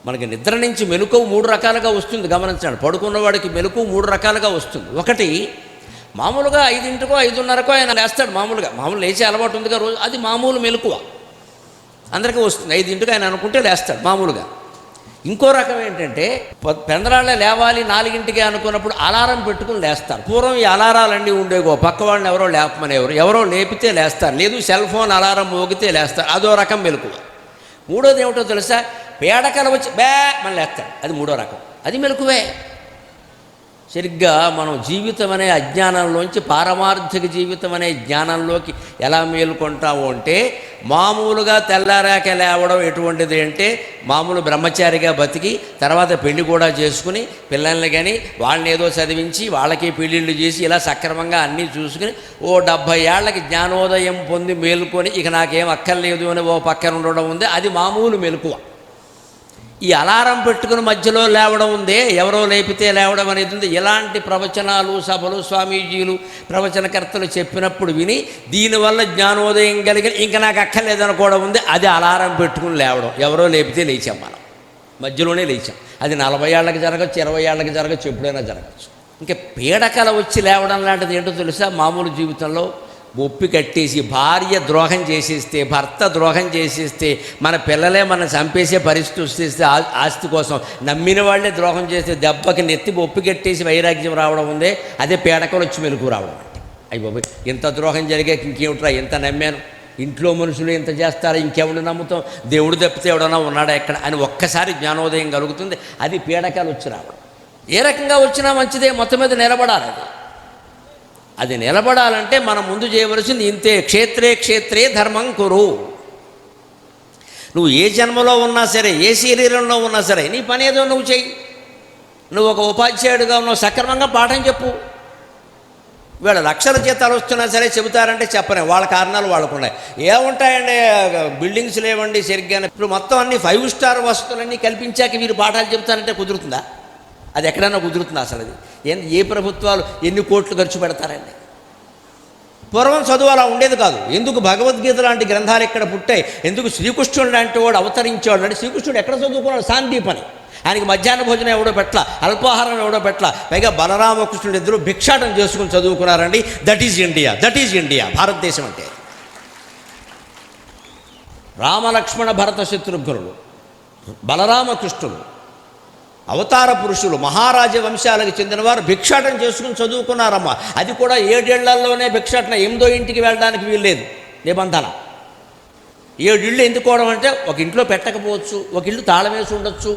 మనకి నిద్ర నుంచి మెలకువ 3 రకాలుగా వస్తుంది, గమనించండి. పడుకున్నవాడికి మెలకువ 3 రకాలుగా వస్తుంది. ఒకటి, మామూలుగా 5కో 5:30కో ఆయన లేస్తాడు. మామూలు లేచే అలవాటు ఉందిగా రోజు, అది మామూలు మెలకువ అందరికీ వస్తుంది. 5 ఆయన అనుకుంటే లేస్తాడు మామూలుగా. ఇంకో రకం ఏంటంటే, పెందరాళ్ళే లేవాలి 4కి అనుకున్నప్పుడు అలారం పెట్టుకుని లేస్తారు. పూర్వం ఈ అలారాలన్నీ ఉండేగో, పక్క వాళ్ళని ఎవరో లేపమనేవారు, ఎవరో లేపితే లేస్తారు, లేదు సెల్ ఫోన్ అలారం మోగితే లేస్తారు. అదో రకం మెలకువ. మూడోది ఏమిటో తెలుసా, పేడకలు వచ్చి మళ్ళీ లేస్తాడు, అది 3వ రకం. అది మెలకువే. సరిగ్గా మనం జీవితం అనే అజ్ఞానంలోంచి పారమార్థిక జీవితం అనే జ్ఞానంలోకి ఎలా మేలుకుంటాము అంటే, మామూలుగా తెల్లారాక లేవడం ఎటువంటిది అంటే, మామూలు బ్రహ్మచారిగా బతికి తర్వాత పెళ్లి కూడా చేసుకుని పిల్లల్ని కానీ వాళ్ళని ఏదో చదివించి వాళ్ళకి పెళ్ళిళ్ళు చేసి ఇలా సక్రమంగా అన్నీ చూసుకుని 70 ఏళ్ళకి జ్ఞానోదయం పొంది మేలుకొని ఇక నాకేం అక్కర్లేదు అని పక్కన ఉండడం ఉంది, అది మామూలు మెలకువ. ఈ అలారం పెట్టుకుని మధ్యలో లేవడం ఉందే, ఎవరో లేపితే లేవడం అనేది ఉంది. ఇలాంటి ప్రవచనాలు, సభలు, స్వామీజీలు, ప్రవచనకర్తలు చెప్పినప్పుడు విని దీనివల్ల జ్ఞానోదయం కలిగి ఇంకా నాకు అక్కర్లేదనుకోవడం ఉంది, అది అలారం పెట్టుకుని లేవడం. ఎవరో లేపితే లేచాం, మనం మధ్యలోనే లేచాం. అది 40 ఏళ్ళకి జరగచ్చు, 20 ఏళ్ళకి జరగచ్చు, ఎప్పుడైనా జరగచ్చు. ఇంకా పీడకల వచ్చి లేవడం లాంటిది ఏంటో తెలుసా, మామూలు జీవితంలో ఒప్పి కట్టేసి భార్య ద్రోహం చేసేస్తే, భర్త ద్రోహం చేసేస్తే, మన పిల్లలే మనం చంపేసే పరిస్థితి వస్తే, ఆస్తి కోసం నమ్మిన వాళ్ళే ద్రోహం చేస్తే దెబ్బకి నెత్తి ఒప్పి కట్టేసి వైరాగ్యం రావడం ఉందే, అదే పీడకలు వచ్చి మెలకు రావడం. అయ్యి బాబు, ఇంత ద్రోహం జరిగాక ఇంకేమిట్రా, ఎంత నమ్మాను, ఇంట్లో మనుషులు ఎంత చేస్తారో, ఇంకెవడు నమ్ముతాం, దేవుడు తప్పితే ఎవడన్నా ఉన్నాడా ఎక్కడ అని ఒక్కసారి జ్ఞానోదయం కలుగుతుంది. అది పీడకాలు వచ్చి రావడం. ఏ రకంగా వచ్చినా మంచిదే, మొత్తం మీద నిలబడాలి. అది నిలబడాలంటే మనం ముందు చేయవలసింది ఇంతే, క్షేత్రే క్షేత్రే ధర్మం కురు. నువ్వు ఏ జన్మలో ఉన్నా సరే, ఏ శరీరంలో ఉన్నా సరే, నీ పని ఏదో నువ్వు చెయ్యి. నువ్వు ఒక ఉపాధ్యాయుడిగా ఉన్నావు, సక్రమంగా పాఠం చెప్పు. వీళ్ళ లక్షల జీతాలు వస్తున్నా సరే చెబుతారంటే చెప్పనే, వాళ్ళ కారణాలు వాళ్ళకు ఉన్నాయి. ఏముంటాయండి, బిల్డింగ్స్ లేవండి సరిగ్గా. ఇప్పుడు మొత్తం అన్ని 5 స్టార్ వసతులన్నీ కల్పించాక వీరు పాఠాలు చెబుతారంటే కుదురుతుందా? అది ఎక్కడైనా కుదురుతుందా అసలు? అది ఏ ప్రభుత్వాలు ఎన్ని కోట్లు ఖర్చు పెడతారండి? పూర్వం చదువు అలా ఉండేది కాదు. ఎందుకు భగవద్గీత లాంటి గ్రంథాలు ఎక్కడ పుట్టాయి? ఎందుకు శ్రీకృష్ణుడు లాంటి వాడు అవతరించేవాడు అంటే, శ్రీకృష్ణుడు ఎక్కడ చదువుకున్నాడు? శాంతిపని. ఆయనకి మధ్యాహ్న భోజనం ఎవడో పెట్ల, అల్పాహారం ఎవడో పెట్ల. పైగా బలరామకృష్ణుడు ఇద్దరు భిక్షాటం చేసుకుని చదువుకున్నారండి. దట్ ఈజ్ ఇండియా, భారతదేశం అంటే. రామలక్ష్మణ భరత శత్రుఘ్నులు, బలరామకృష్ణులు అవతార పురుషులు, మహారాజ వంశాలకు చెందినవారు భిక్షాటం చేసుకుని చదువుకున్నారమ్మా. అది కూడా 7 ఏళ్లలోనే భిక్షాటన. 8వ ఇంటికి వెళ్ళడానికి వీల్లేదు, నిబంధన. 7 ఇళ్ళు ఎందుకోవడం అంటే, ఒక ఇంట్లో పెట్టకపోవచ్చు, ఒక ఇల్లు తాళం వేసి ఉండొచ్చు,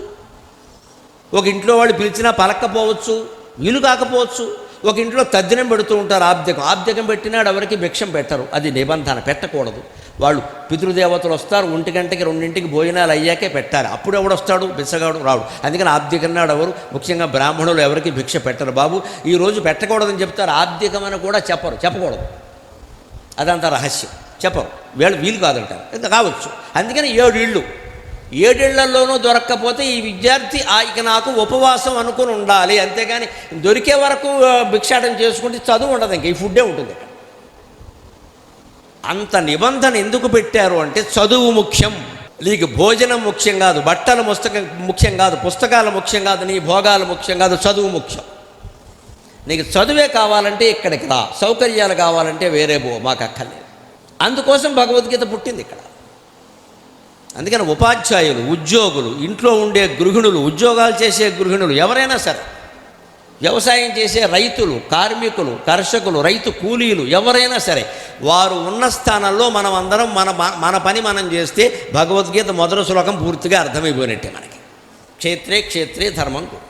ఒక ఇంట్లో వాళ్ళు పిలిచినా పలక్కపోవచ్చు, వీలు కాకపోవచ్చు. ఒక ఇంట్లో తద్దినం పెడుతూ ఉంటారు, ఆబ్దికం పెట్టినాడు ఎవరికి భిక్షం పెట్టరు, అది నిబంధన, పెట్టకూడదు. వాళ్ళు పితృదేవతలు వస్తారు, 1 గంటకి 2ంటికి భోజనాలు అయ్యాకే పెట్టాలి. అప్పుడు ఎవడొస్తాడు? బిచ్చగాడు రాడు. అందుకని ఆబ్దికన్నాడు ఎవరు, ముఖ్యంగా బ్రాహ్మణులు ఎవరికి భిక్ష పెట్టరు బాబు. ఈరోజు పెట్టకూడదని చెప్తారు, ఆబ్దికమని కూడా చెప్పకూడదు, అదంతా రహస్యం, చెప్పరు. వీలు కాదంటారు, ఇంకా కావచ్చు. అందుకని 7 ఇళ్ళు, 7 ఏళ్లలోనూ దొరక్కపోతే ఈ విద్యార్థి ఇక నాకు ఉపవాసం అనుకుని ఉండాలి. అంతేగాని దొరికే వరకు భిక్షాటం చేసుకుంటే చదువు ఉండదు, ఇంకా ఈ ఫుడ్డే ఉంటుంది. అంత నిబంధన ఎందుకు పెట్టారు అంటే, చదువు ముఖ్యం, నీకు భోజనం ముఖ్యం కాదు, బట్టలు ముఖ్యం కాదు, పుస్తకాలు ముఖ్యం కాదు, నీ భోగాలు ముఖ్యం కాదు, చదువు ముఖ్యం. నీకు చదువే కావాలంటే ఇక్కడికి రా, సౌకర్యాలు కావాలంటే వేరే మాకు అక్కర్లేదు. అందుకోసం భగవద్గీత పుట్టింది ఇక్కడ. అందుకని ఉపాధ్యాయులు, ఉద్యోగులు, ఇంట్లో ఉండే గృహిణులు, ఉద్యోగాలు చేసే గృహిణులు, ఎవరైనా సరే, వ్యవసాయం చేసే రైతులు, కార్మికులు, కర్షకులు, రైతు కూలీలు, ఎవరైనా సరే, వారు ఉన్న స్థానంలో మనం అందరం మన పని మనం చేస్తే భగవద్గీత మొదటి శ్లోకం పూర్తిగా అర్థమైపోయినట్టే మనకి. క్షేత్రే క్షేత్రే ధర్మం కురు.